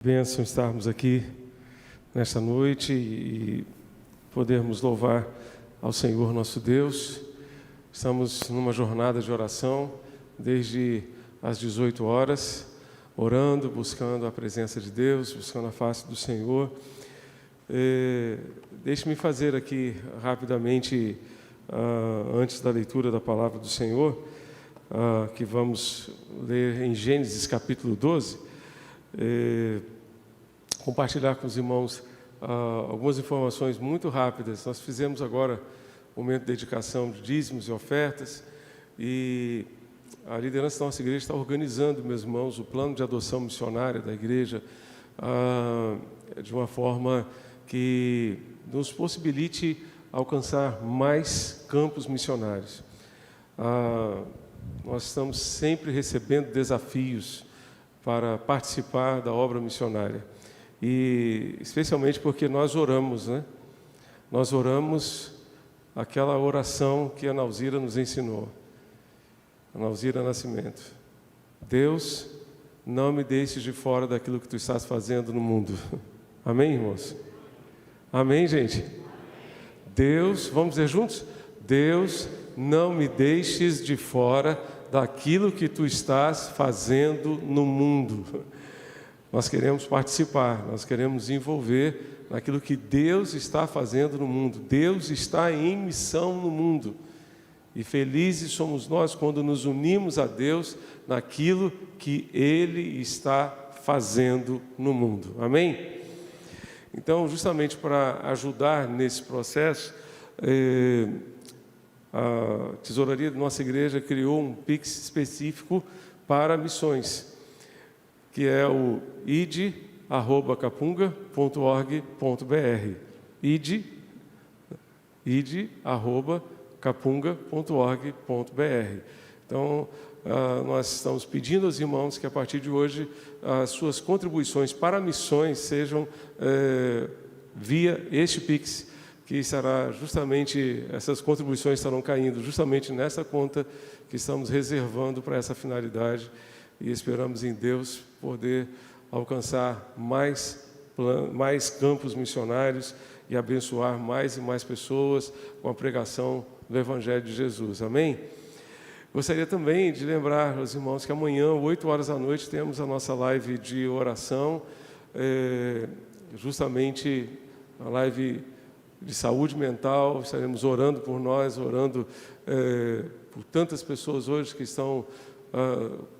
Bênção estarmos aqui nesta noite e podermos louvar ao Senhor nosso Deus. Estamos numa jornada de oração desde as 18 horas, orando, buscando a presença de Deus, buscando a face do Senhor. Deixe-me fazer aqui rapidamente, antes da leitura da palavra do Senhor, que vamos ler em Gênesis capítulo 12, compartilhar com os irmãos algumas informações muito rápidas. Nós fizemos agora um momento de dedicação de dízimos e ofertas, e a liderança da nossa igreja está organizando, meus irmãos, o plano de adoção missionária da igreja de uma forma que nos possibilite alcançar mais campos missionários. Nós estamos sempre recebendo desafios para participar da obra missionária, e especialmente porque nós oramos, né? Nós oramos aquela oração que a Nauzira nos ensinou, a Nauzira Nascimento: Deus, não me deixes de fora daquilo que Tu estás fazendo no mundo. Amém, irmãos? Amém, gente? Deus, vamos dizer juntos? Deus, não me deixes de fora daquilo que Tu estás fazendo no mundo. Nós queremos participar, nós queremos envolver naquilo que Deus está fazendo no mundo. Deus está em missão no mundo, e felizes somos nós quando nos unimos a Deus naquilo que Ele está fazendo no mundo. Amém? Então, justamente para ajudar nesse processo, a tesouraria da nossa igreja criou um Pix específico para missões, que é o id@capunga.org.br, id@capunga.org.br. Então, nós estamos pedindo aos irmãos que a partir de hoje as suas contribuições para missões sejam via este Pix, que será justamente, essas contribuições estarão caindo justamente nessa conta que estamos reservando para essa finalidade, e esperamos em Deus poder alcançar mais campos missionários e abençoar mais e mais pessoas com a pregação do Evangelho de Jesus. Amém? Gostaria também de lembrar aos irmãos que amanhã, 8 horas da noite, temos a nossa live de oração, justamente a live de saúde mental. Estaremos orando por nós, orando por tantas pessoas hoje que estão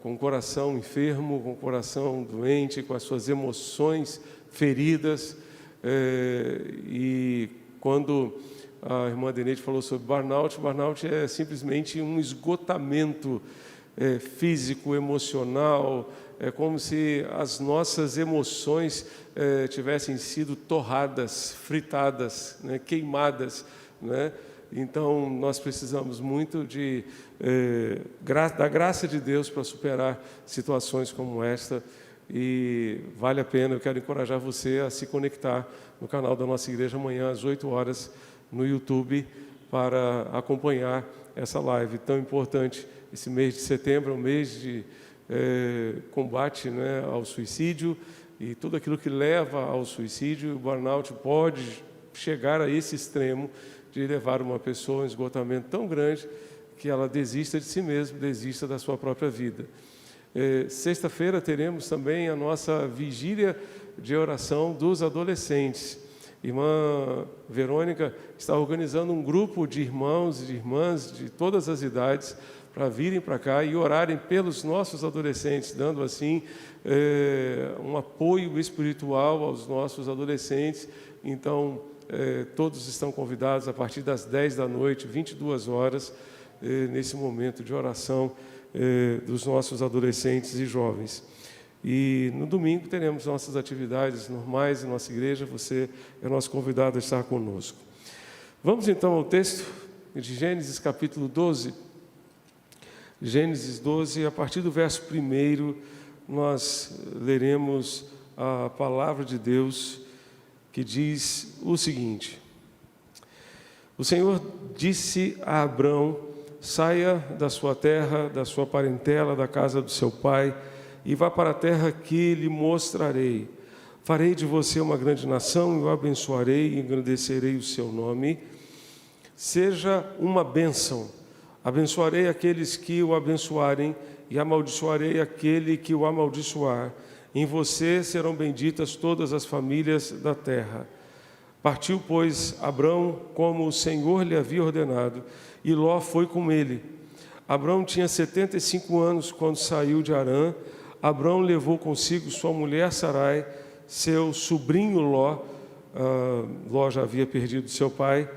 com o coração enfermo, com o coração doente, com as suas emoções feridas. E quando a irmã Denete falou sobre burnout é simplesmente um esgotamento físico, emocional. É como se as nossas emoções tivessem sido torradas, fritadas, né, queimadas, né? Então, nós precisamos muito da graça de Deus para superar situações como esta, e vale a pena. Eu quero encorajar você a se conectar no canal da nossa igreja amanhã às 8 horas no YouTube para acompanhar essa live tão importante. Esse mês de setembro é um mês de combate, né, ao suicídio e tudo aquilo que leva ao suicídio. O burnout pode chegar a esse extremo de levar uma pessoa a um esgotamento tão grande que ela desista de si mesma, desista da sua própria vida. Sexta-feira teremos também a nossa vigília de oração dos adolescentes. Irmã Verônica está organizando um grupo de irmãos e de irmãs de todas as idades para virem para cá e orarem pelos nossos adolescentes, dando assim um apoio espiritual aos nossos adolescentes. Então, todos estão convidados a partir das 10 da noite, 22 horas, nesse momento de oração dos nossos adolescentes e jovens. E no domingo teremos nossas atividades normais em nossa igreja. Você é nosso convidado a estar conosco. Vamos então ao texto de Gênesis capítulo 12. Gênesis 12, a partir do verso 1, nós leremos a palavra de Deus, que diz o seguinte: O Senhor disse a Abrão: saia da sua terra, da sua parentela, da casa do seu pai, e vá para a terra que lhe mostrarei. Farei de você uma grande nação, e o abençoarei e engrandecerei o seu nome. Seja uma bênção. Abençoarei aqueles que o abençoarem, e amaldiçoarei aquele que o amaldiçoar. Em você serão benditas todas as famílias da terra. Partiu, pois, Abrão, como o Senhor lhe havia ordenado, e Ló foi com ele. Abrão tinha 75 anos quando saiu de Harã. Abrão levou consigo sua mulher Sarai, seu sobrinho Ló. Ló já havia perdido seu pai,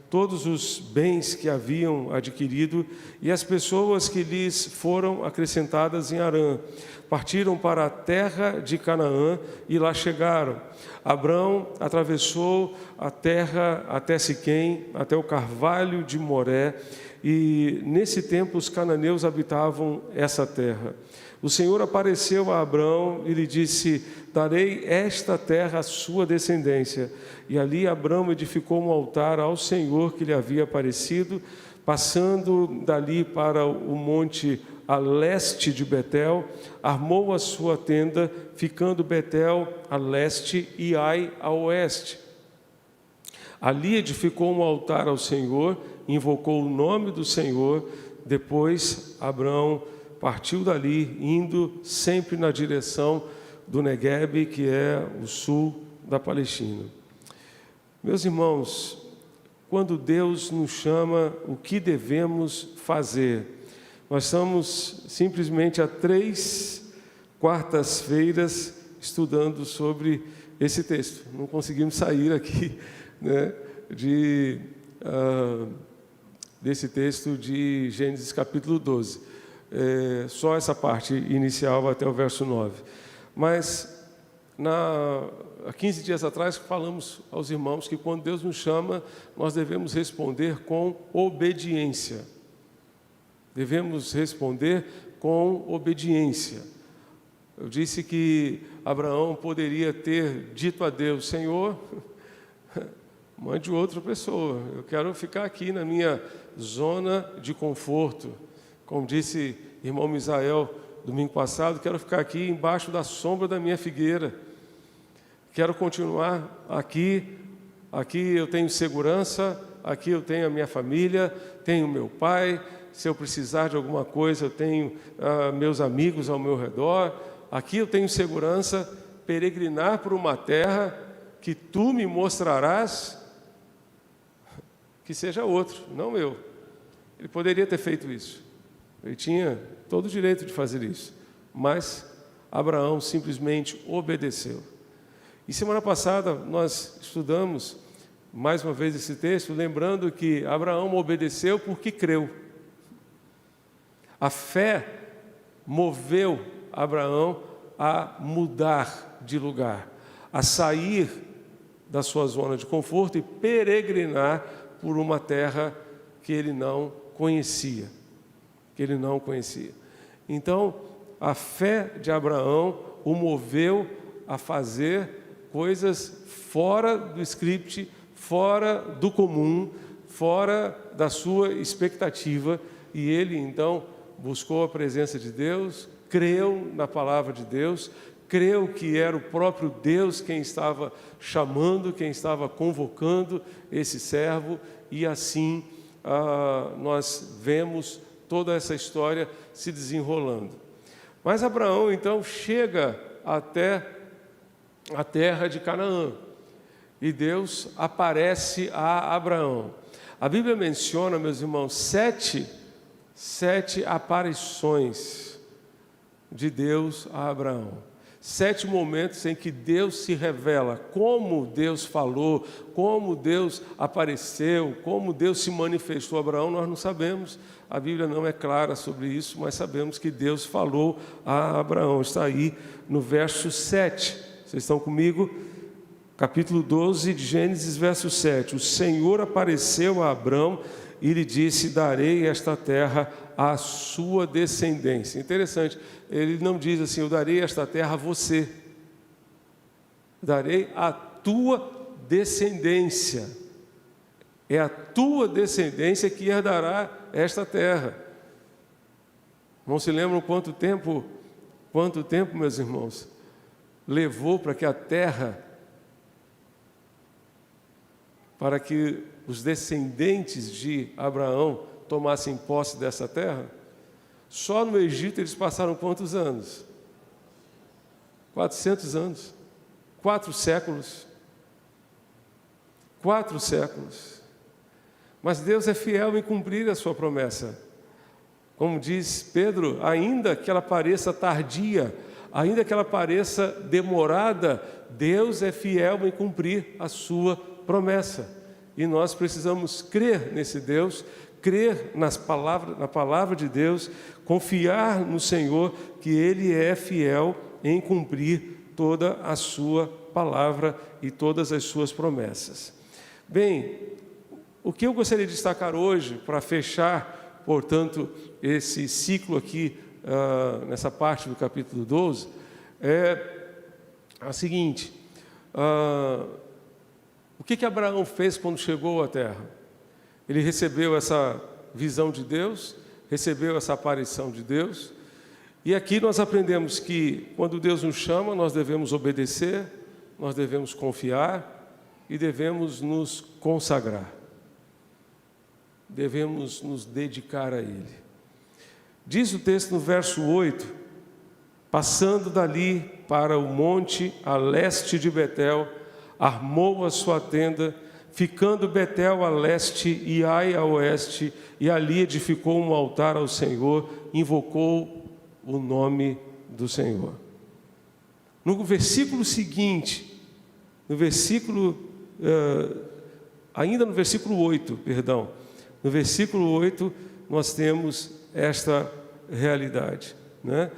todos os bens que haviam adquirido e as pessoas que lhes foram acrescentadas em Harã. Partiram para a terra de Canaã e lá chegaram. Abrão atravessou a terra até Siquém, até o carvalho de Moré, e nesse tempo os cananeus habitavam essa terra. O Senhor apareceu a Abrão e lhe disse: darei esta terra à sua descendência. E ali Abrão edificou um altar ao Senhor que lhe havia aparecido, passando dali para o monte a leste de Betel, armou a sua tenda, ficando Betel a leste e Ai a oeste. Ali edificou um altar ao Senhor, invocou o nome do Senhor. Depois Abrão partiu dali, indo sempre na direção do Neguebe, que é o sul da Palestina. Meus irmãos, quando Deus nos chama, o que devemos fazer? Nós estamos simplesmente há 3 quartas-feiras estudando sobre esse texto. Não conseguimos sair aqui, né, desse texto de Gênesis capítulo 12. Só essa parte inicial até o verso 9. Mas, há 15 dias atrás, falamos aos irmãos que quando Deus nos chama, nós devemos responder com obediência. Devemos responder com obediência. Eu disse que Abraão poderia ter dito a Deus: Senhor, mande outra pessoa, eu quero ficar aqui na minha zona de conforto. Como disse irmão Misael domingo passado, quero ficar aqui embaixo da sombra da minha figueira. Quero continuar aqui eu tenho segurança, aqui eu tenho a minha família, tenho meu pai. Se eu precisar de alguma coisa, eu tenho meus amigos ao meu redor. Aqui eu tenho segurança. Peregrinar por uma terra que tu me mostrarás, que seja outro, não eu. Ele poderia ter feito isso. Ele tinha todo o direito de fazer isso. Mas Abraão simplesmente obedeceu. E semana passada nós estudamos mais uma vez esse texto, lembrando que Abraão obedeceu porque creu. A fé moveu Abraão a mudar de lugar, a sair da sua zona de conforto e peregrinar por uma terra que ele não conhecia. Então, a fé de Abraão o moveu a fazer coisas fora do script, fora do comum, fora da sua expectativa, e ele então buscou a presença de Deus, creu na palavra de Deus, creu que era o próprio Deus quem estava chamando, quem estava convocando esse servo, e assim nós vemos toda essa história se desenrolando. Mas Abraão então chega até a terra de Canaã, e Deus aparece a Abraão. A Bíblia menciona, meus irmãos, sete aparições de Deus a Abraão. 7 momentos em que Deus se revela, como Deus falou, como Deus apareceu, como Deus se manifestou a Abraão, nós não sabemos. A Bíblia não é clara sobre isso, mas sabemos que Deus falou a Abraão. Está aí no verso 7. Vocês estão comigo? Capítulo 12 de Gênesis, verso 7. O Senhor apareceu a Abraão e lhe disse: darei esta terra à sua descendência. Interessante, ele não diz assim: eu darei esta terra a você. Darei a tua descendência. É a tua descendência que herdará esta terra. Não se lembram quanto tempo, meus irmãos? levou para que a terra, para que os descendentes de Abraão tomassem posse dessa terra? Só no Egito eles passaram quantos anos? 400 anos. 4 séculos. 4 séculos. Mas Deus é fiel em cumprir a sua promessa. Como diz Pedro, ainda que ela pareça tardia, ainda que ela pareça demorada, Deus é fiel em cumprir a sua promessa. E nós precisamos crer nesse Deus, crer na palavra de Deus, confiar no Senhor, que Ele é fiel em cumprir toda a sua palavra e todas as suas promessas. Bem, o que eu gostaria de destacar hoje, para fechar, portanto, esse ciclo aqui, nessa parte do capítulo 12, é a seguinte: o que Abraão fez quando chegou à terra? Ele recebeu essa visão de Deus, recebeu essa aparição de Deus, e aqui nós aprendemos que quando Deus nos chama, nós devemos obedecer, nós devemos confiar e devemos nos consagrar. Devemos nos dedicar a Ele. Diz o texto no verso 8: passando dali para o monte a leste de Betel, armou a sua tenda, ficando Betel a leste e Ai a oeste, e ali edificou um altar ao Senhor, invocou o nome do Senhor. No versículo seguinte, ainda no versículo 8, perdão, no versículo 8 nós temos esta realidade, né?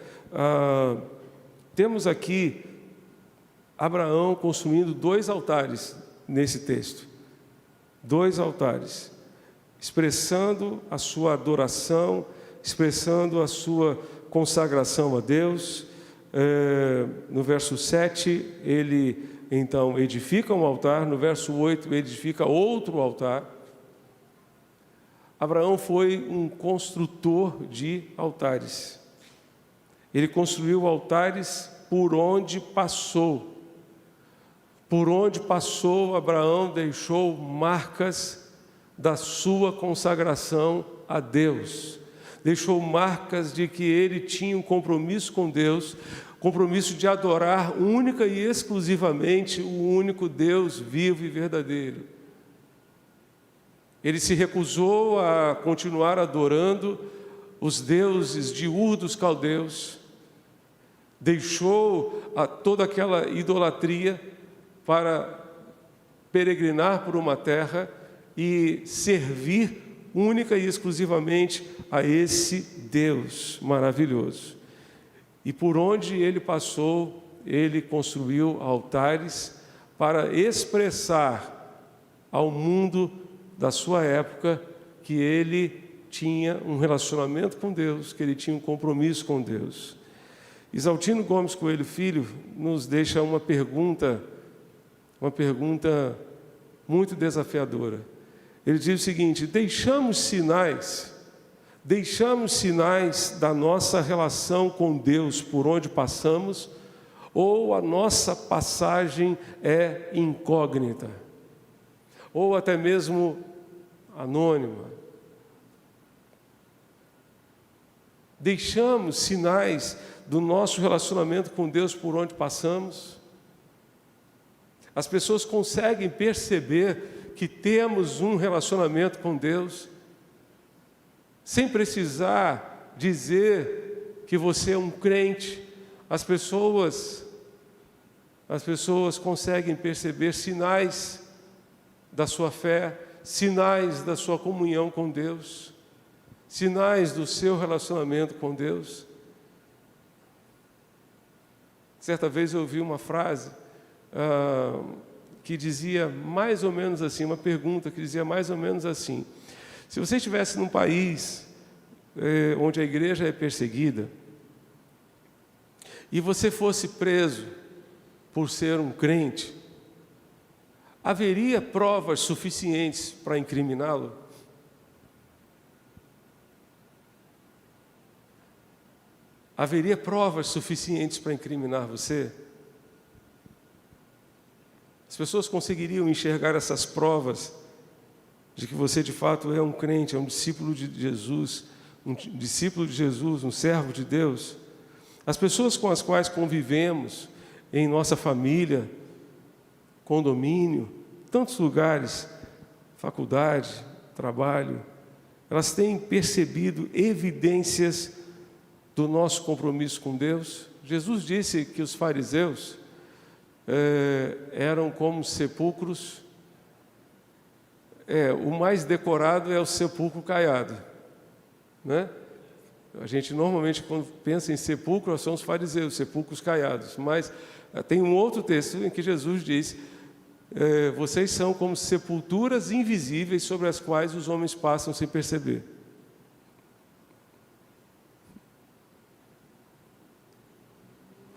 Temos aqui Abraão construindo 2 altares nesse texto. 2 altares, expressando a sua adoração, expressando a sua consagração a Deus. No verso 7, ele então edifica um altar. No verso 8, ele edifica outro altar. Abraão foi um construtor de altares. Ele construiu altares por onde passou. Por onde passou, Abraão deixou marcas da sua consagração a Deus. Deixou marcas de que ele tinha um compromisso com Deus, compromisso de adorar única e exclusivamente o único Deus vivo e verdadeiro. Ele se recusou a continuar adorando os deuses de Ur dos caldeus, deixou toda aquela idolatria para peregrinar por uma terra e servir única e exclusivamente a esse Deus maravilhoso. E por onde ele passou, ele construiu altares para expressar ao mundo da sua época que ele tinha um relacionamento com Deus, que ele tinha um compromisso com Deus. Isaltino Gomes Coelho Filho nos deixa uma pergunta muito desafiadora. Ele diz o seguinte: deixamos sinais da nossa relação com Deus por onde passamos, ou a nossa passagem é incógnita, ou até mesmo anônima? Deixamos sinais do nosso relacionamento com Deus por onde passamos? As pessoas conseguem perceber que temos um relacionamento com Deus, sem precisar dizer que você é um crente. As pessoas conseguem perceber sinais da sua fé, sinais da sua comunhão com Deus, sinais do seu relacionamento com Deus. Certa vez eu ouvi uma frase que dizia mais ou menos assim, uma pergunta que dizia mais ou menos assim: se você estivesse num país onde a igreja é perseguida, e você fosse preso por ser um crente, haveria provas suficientes para incriminá-lo? Haveria provas suficientes para incriminar você? pessoas conseguiriam enxergar essas provas de que você de fato é um crente, é um discípulo de Jesus, um servo de Deus. As pessoas com as quais convivemos em nossa família, condomínio, tantos lugares, faculdade, trabalho, elas têm percebido evidências do nosso compromisso com Deus. Jesus disse que os fariseus eram como sepulcros. O mais decorado é o sepulcro caiado, né? A gente normalmente, quando pensa em sepulcro, são os fariseus, sepulcros caiados. Mas tem um outro texto em que Jesus diz: vocês são como sepulturas invisíveis sobre as quais os homens passam sem perceber.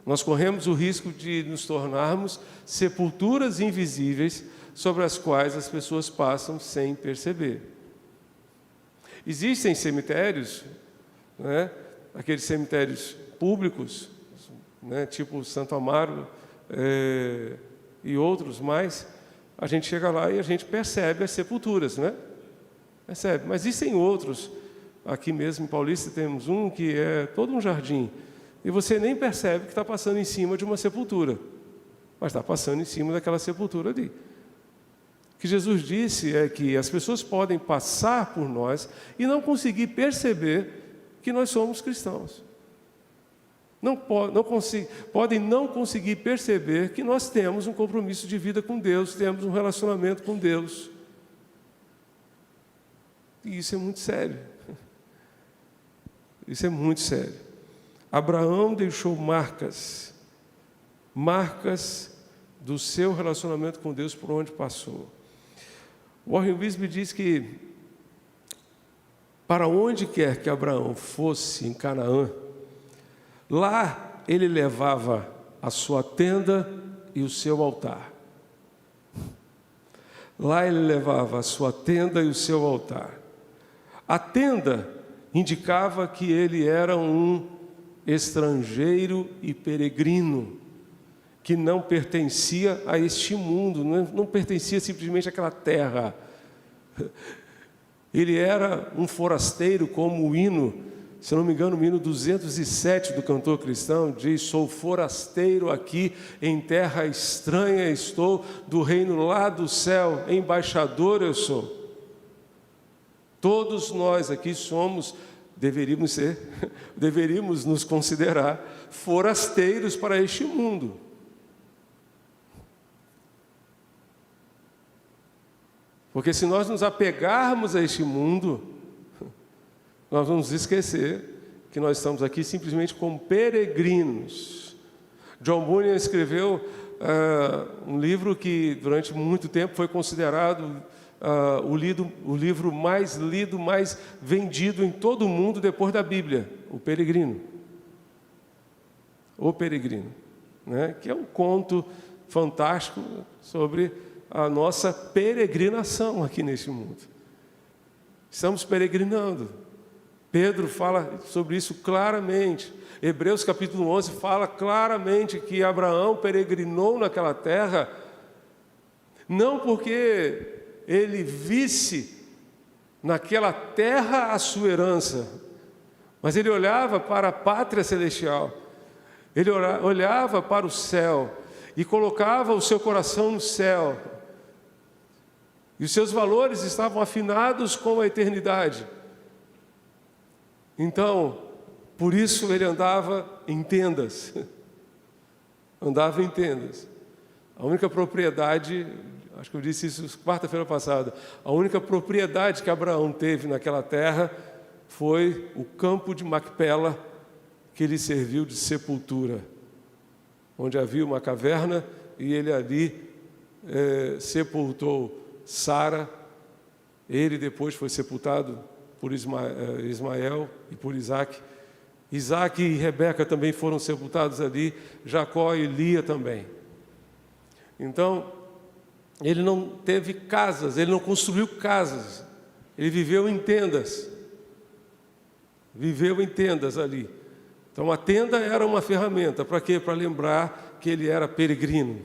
Nós corremos o risco de nos tornarmos sepulturas invisíveis sobre as quais as pessoas passam sem perceber. Existem cemitérios, né, aqueles cemitérios públicos, né, tipo Santo Amaro e outros mais. A gente chega lá e a gente percebe as sepulturas, né? Percebe. Mas existem outros. Aqui mesmo em Paulista temos um que é todo um jardim. E você nem percebe que está passando em cima de uma sepultura, mas está passando em cima daquela sepultura ali. O que Jesus disse é que as pessoas podem passar por nós e não conseguir perceber que nós somos cristãos. Podem não conseguir perceber que nós temos um compromisso de vida com Deus, temos um relacionamento com Deus. E isso é muito sério. Isso é muito sério. Abraão deixou marcas do seu relacionamento com Deus por onde passou. Warren Wiersbe diz que para onde quer que Abraão fosse em Canaã, lá ele levava a sua tenda e o seu altar. Lá ele levava a sua tenda e o seu altar. A tenda indicava que ele era um estrangeiro e peregrino, que não pertencia a este mundo, não pertencia simplesmente àquela terra. Ele era um forasteiro, como o hino, se não me engano, o hino 207 do cantor cristão diz: sou forasteiro aqui, em terra estranha estou, do reino lá do céu, embaixador eu sou. Todos nós aqui deveríamos nos considerar forasteiros para este mundo. Porque se nós nos apegarmos a este mundo, nós vamos esquecer que nós estamos aqui simplesmente como peregrinos. John Bunyan escreveu um livro que durante muito tempo foi considerado o livro mais lido, mais vendido em todo o mundo depois da Bíblia, O Peregrino. O Peregrino, né? Que é um conto fantástico sobre a nossa peregrinação aqui neste mundo. Estamos peregrinando. Pedro fala sobre isso claramente. Hebreus capítulo 11 fala claramente que Abraão peregrinou naquela terra, não porque ele visse naquela terra a sua herança, mas ele olhava para a pátria celestial, ele olhava para o céu e colocava o seu coração no céu, e os seus valores estavam afinados com a eternidade. Então, por isso ele andava em tendas. Andava em tendas. A única propriedade, acho que eu disse isso quarta-feira passada, a única propriedade que Abraão teve naquela terra foi o campo de Macpela, que lhe serviu de sepultura, onde havia uma caverna, e ele ali sepultou Sara. Ele depois foi sepultado por Ismael e por Isaac. Isaac e Rebeca também foram sepultados ali, Jacó e Lia também. Então, ele não teve casas, ele não construiu casas, ele viveu em tendas. Viveu em tendas ali. Então, a tenda era uma ferramenta, para quê? Para lembrar que ele era peregrino.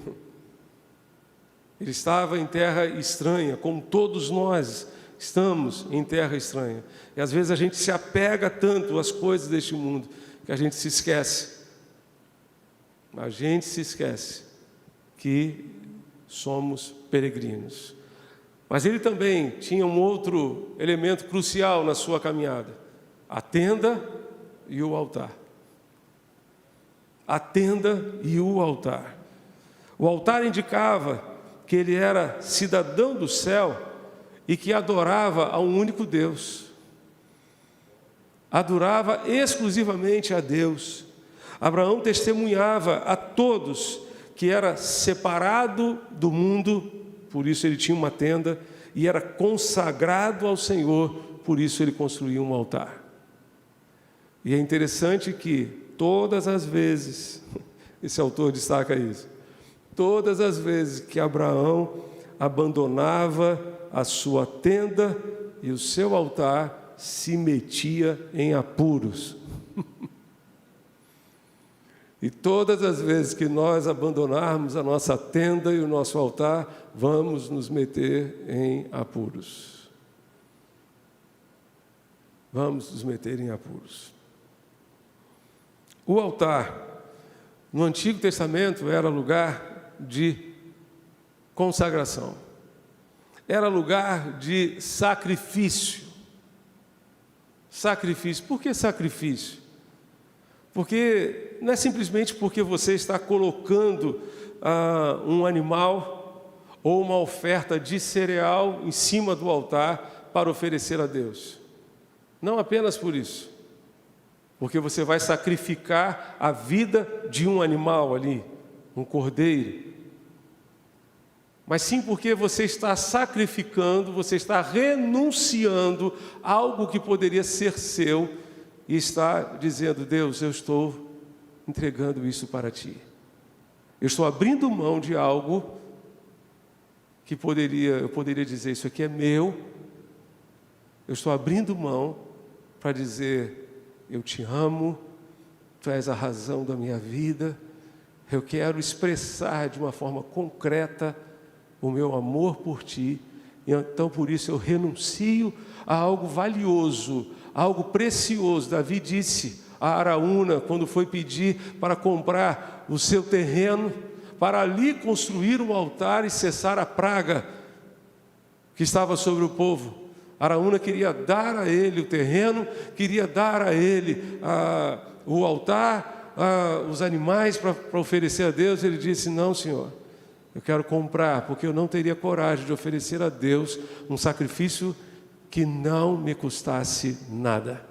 Ele estava em terra estranha, como todos nós estamos em terra estranha. E às vezes a gente se apega tanto às coisas deste mundo que a gente se esquece. A gente se esquece que somos peregrinos. Mas ele também tinha um outro elemento crucial na sua caminhada: a tenda e o altar. A tenda e o altar. O altar indicava que ele era cidadão do céu e que adorava a um único Deus. Adorava exclusivamente a Deus. Abraão testemunhava a todos que era separado do mundo, por isso ele tinha uma tenda, e era consagrado ao Senhor, por isso ele construía um altar. E é interessante que todas as vezes, esse autor destaca isso, todas as vezes que Abraão abandonava a sua tenda e o seu altar, se metia em apuros. E todas as vezes que nós abandonarmos a nossa tenda e o nosso altar, vamos nos meter em apuros. Vamos nos meter em apuros. O altar, no Antigo Testamento, era lugar de consagração. Era lugar de sacrifício. Sacrifício. Por que sacrifício? Porque não é simplesmente porque você está colocando um animal ou uma oferta de cereal em cima do altar para oferecer a Deus. Não apenas por isso. Porque você vai sacrificar a vida de um animal ali, um cordeiro. Mas sim porque você está sacrificando, você está renunciando a algo que poderia ser seu e está dizendo: Deus, eu estou entregando isso para Ti. Eu estou abrindo mão de algo que eu poderia dizer: isso aqui é meu. Eu estou abrindo mão para dizer: eu te amo, Tu és a razão da minha vida. Eu quero expressar de uma forma concreta o meu amor por Ti, e então por isso eu renuncio a algo valioso, algo precioso. Davi disse a Araúna, quando foi pedir para comprar o seu terreno, para ali construir um altar e cessar a praga que estava sobre o povo. Araúna queria dar a ele o terreno, queria dar a ele o altar, os animais para oferecer a Deus. Ele disse: não, Senhor, eu quero comprar, porque eu não teria coragem de oferecer a Deus um sacrifício que não me custasse nada.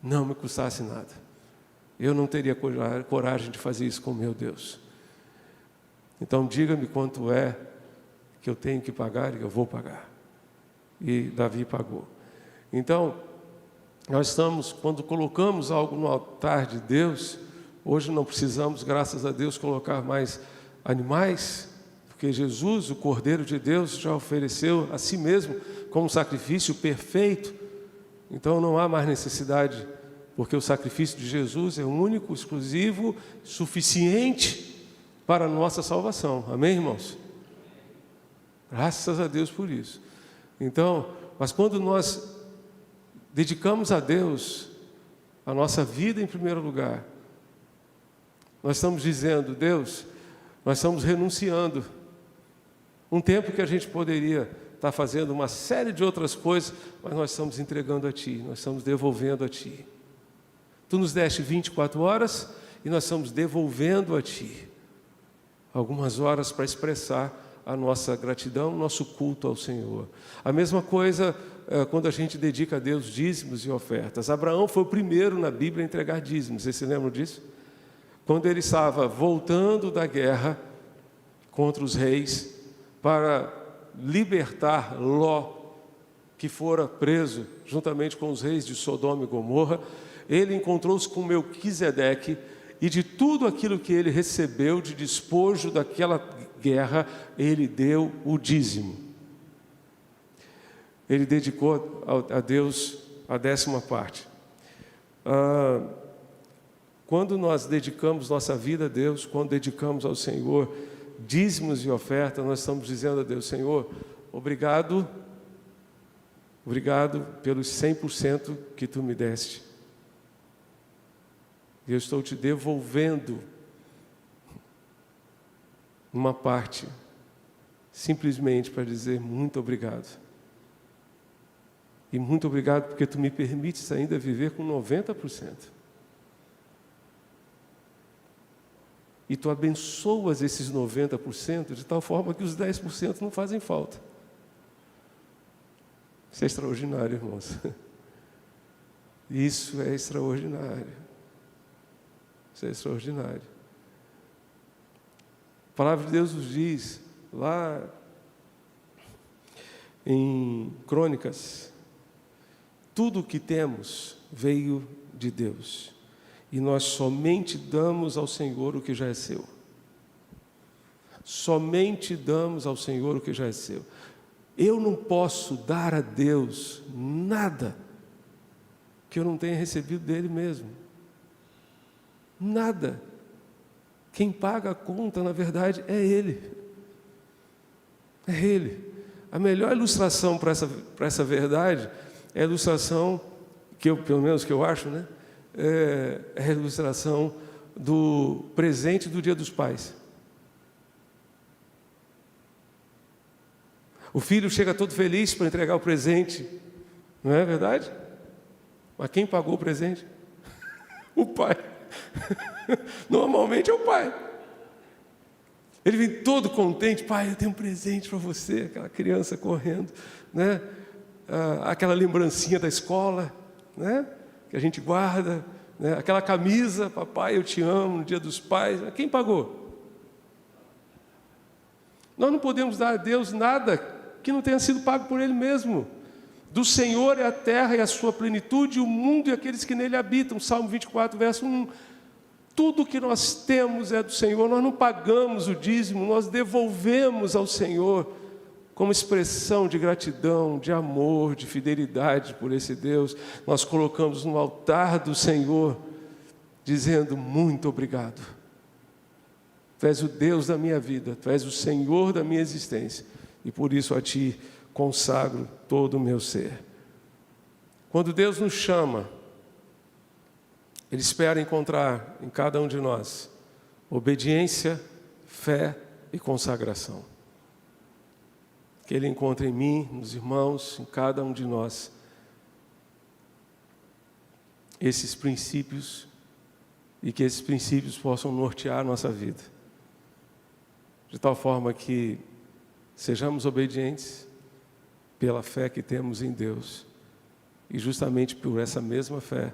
Não me custasse nada. Eu não teria coragem de fazer isso com meu Deus. Então diga-me quanto é que eu tenho que pagar e eu vou pagar. E Davi pagou. Então, nós estamos, quando colocamos algo no altar de Deus, hoje não precisamos, graças a Deus, colocar mais animais, porque Jesus, o Cordeiro de Deus, já ofereceu a si mesmo como sacrifício perfeito. Então não há mais necessidade, porque o sacrifício de Jesus é único, exclusivo, suficiente para a nossa salvação. Amém, irmãos? Graças a Deus por isso. Então, mas quando nós dedicamos a Deus a nossa vida em primeiro lugar, nós estamos dizendo: Deus, nós estamos renunciando um tempo que a gente poderia estar fazendo uma série de outras coisas, mas nós estamos entregando a Ti, nós estamos devolvendo a Ti. Tu nos deste 24 horas e nós estamos devolvendo a Ti algumas horas para expressar a nossa gratidão, nosso culto ao Senhor. A mesma coisa quando a gente dedica a Deus dízimos e ofertas. Abraão foi o primeiro na Bíblia a entregar dízimos, vocês se lembram disso? Quando ele estava voltando da guerra contra os reis para libertar Ló, que fora preso juntamente com os reis de Sodoma e Gomorra, ele encontrou-se com Melquisedeque, e de tudo aquilo que ele recebeu de despojo daquela guerra, ele deu o dízimo. Ele dedicou a Deus a 10ª parte. Quando nós dedicamos nossa vida a Deus, quando dedicamos ao Senhor dízimos e oferta, nós estamos dizendo a Deus: Senhor, obrigado, obrigado pelos 100% que Tu me deste. E eu estou Te devolvendo uma parte, simplesmente para dizer muito obrigado. E muito obrigado porque Tu me permites ainda viver com 90%. E Tu abençoas esses 90% de tal forma que os 10% não fazem falta. Isso é extraordinário, irmãos. Isso é extraordinário. Isso é extraordinário. A palavra de Deus nos diz, lá em Crônicas, tudo o que temos veio de Deus. E nós somente damos ao Senhor o que já é seu. Somente damos ao Senhor o que já é seu. Eu não posso dar a Deus nada que eu não tenha recebido dele mesmo. Nada. Quem paga a conta, na verdade, é Ele. É Ele. A melhor ilustração para essa verdade é a ilustração, pelo menos que eu acho, né? É a ilustração do presente do Dia dos Pais. O filho chega todo feliz para entregar o presente, não é verdade? Mas quem pagou o presente? O pai. Normalmente é o pai. Ele vem todo contente: pai, eu tenho um presente para você. Aquela criança correndo, né? Aquela lembrancinha da escola, né? Que a gente guarda, né? Aquela camisa: papai, eu te amo, no Dia dos Pais. Quem pagou? Nós não podemos dar a Deus nada que não tenha sido pago por Ele mesmo. Do Senhor é a terra e a sua plenitude, o mundo e aqueles que nele habitam. Salmo 24, verso 1. Tudo que nós temos é do Senhor. Nós não pagamos o dízimo, nós devolvemos ao Senhor como expressão de gratidão, de amor, de fidelidade por esse Deus. Nós colocamos no altar do Senhor, dizendo: muito obrigado. Tu és o Deus da minha vida, Tu és o Senhor da minha existência, e por isso a Ti consagro todo o meu ser. Quando Deus nos chama, Ele espera encontrar em cada um de nós obediência, fé e consagração. Que Ele encontre em mim, nos irmãos, em cada um de nós, esses princípios, e que esses princípios possam nortear a nossa vida, de tal forma que sejamos obedientes pela fé que temos em Deus, e justamente por essa mesma fé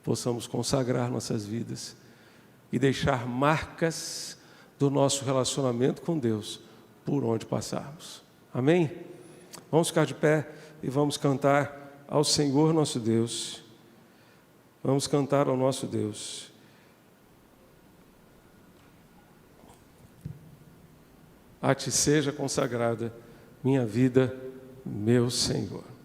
possamos consagrar nossas vidas e deixar marcas do nosso relacionamento com Deus por onde passarmos. Amém? Vamos ficar de pé e vamos cantar ao Senhor nosso Deus. Vamos cantar ao nosso Deus. A Ti seja consagrada minha vida, meu Senhor.